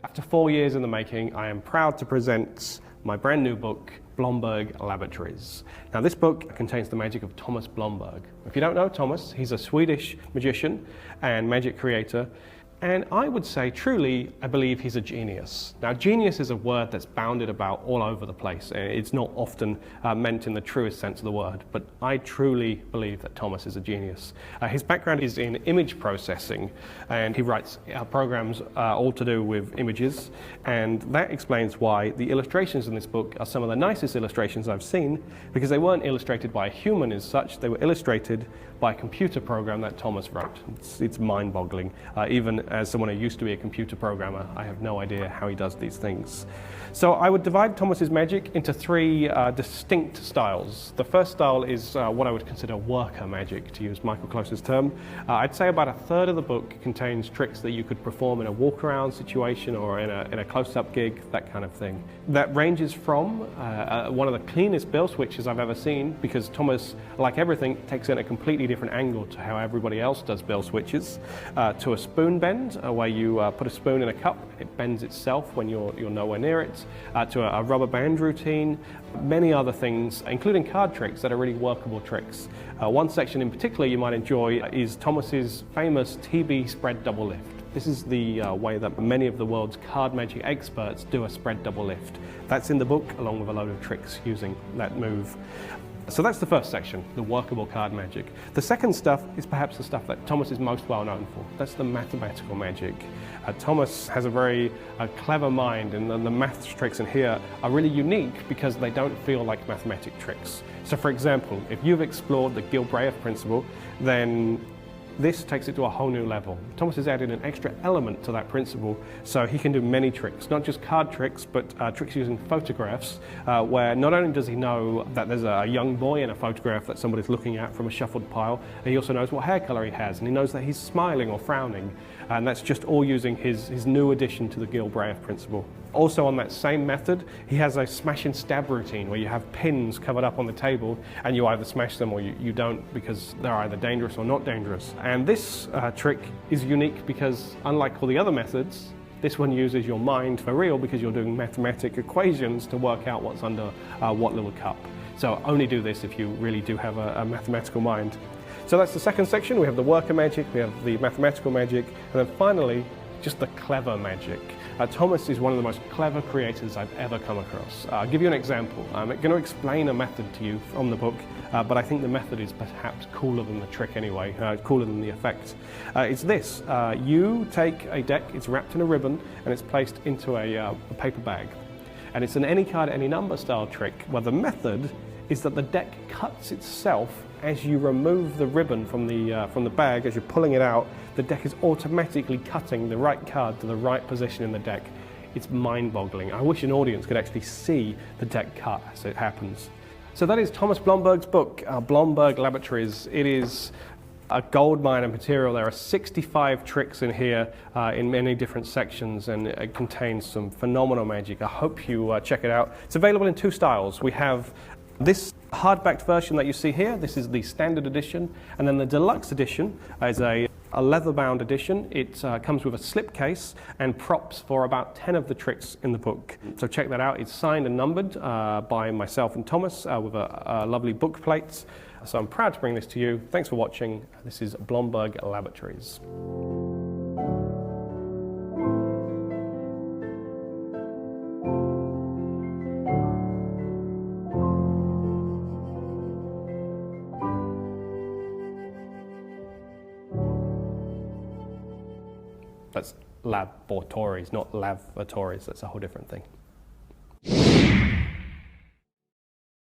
After 4 years in the making, I am proud to present my brand new book, Blomberg Laboratories. Now, this book contains the magic of Thomas Blomberg. If you don't know Thomas, he's a Swedish magician and magic creator. And I would say, truly, I believe he's a genius. Now, genius is a word that's bounded about all over the place. It's not often meant in the truest sense of the word, but I truly believe that Thomas is a genius. His background is in image processing, and he writes programs all to do with images, and that explains why the illustrations in this book are some of the nicest illustrations I've seen, because they weren't illustrated by a human as such, they were illustrated by a computer program that Thomas wrote. It's mind-boggling. Even as someone who used to be a computer programmer, I have no idea how he does these things. So I would divide Thomas's magic into three distinct styles. The first style is what I would consider worker magic, to use Michael Close's term. I'd say about a third of the book contains tricks that you could perform in a walk-around situation or in a close-up gig, that kind of thing. That ranges from one of the cleanest bill switches I've ever seen, because Thomas, like everything, takes in a completely different angle to how everybody else does bill switches, to a spoon bend, where you put a spoon in a cup, it bends itself when you're nowhere near it, to a rubber band routine, many other things, including card tricks that are really workable tricks. One section in particular you might enjoy is Thomas's famous TB spread double lift. This is the way that many of the world's card magic experts do a spread double lift. That's in the book, along with a load of tricks using that move. So that's the first section, the workable card magic. The second stuff is perhaps the stuff that Thomas is most well known for. That's the mathematical magic. Thomas has a very clever mind, and the maths tricks in here are really unique because they don't feel like mathematic tricks. So for example, if you've explored the Gilbreth principle, then this takes it to a whole new level. Thomas has added an extra element to that principle, so he can do many tricks, not just card tricks, but tricks using photographs, where not only does he know that there's a young boy in a photograph that somebody's looking at from a shuffled pile, he also knows what hair color he has, and he knows that he's smiling or frowning, and that's just all using his new addition to the Gilbreth principle. Also on that same method, he has a smash and stab routine where you have pins covered up on the table and you either smash them or you don't, because they're either dangerous or not dangerous. And this trick is unique because, unlike all the other methods, this one uses your mind for real, because you're doing mathematic equations to work out what's under what little cup. So only do this if you really do have a mathematical mind. So that's the second section. We have the worker magic, we have the mathematical magic, and then finally, just the clever magic. Thomas is one of the most clever creators I've ever come across. I'll give you an example. I'm going to explain a method to you from the book, but I think the method is perhaps cooler than the trick anyway, cooler than the effect. It's this. You take a deck, it's wrapped in a ribbon, and it's placed into a paper bag. And it's an any card, any number style trick, where the method is that the deck cuts itself as you remove the ribbon from the bag. As you're pulling it out, the deck is automatically cutting the right card to the right position in the deck. It's mind-boggling. I wish an audience could actually see the deck cut as it happens. So that is Thomas Blomberg's book, Blomberg Laboratories. It is a goldmine of material. There are 65 tricks in here in many different sections, and it contains some phenomenal magic. I hope you check it out. It's available in two styles. We have this hardbacked version that you see here. This is the standard edition, and then the deluxe edition is a leather-bound edition. It comes with a slipcase and props for about 10 of the tricks in the book. So check that out. It's signed and numbered by myself and Thomas with a lovely book plate. So I'm proud to bring this to you. Thanks for watching. This is Blomberg Laboratories. That's laboratories, not lavatories. That's a whole different thing.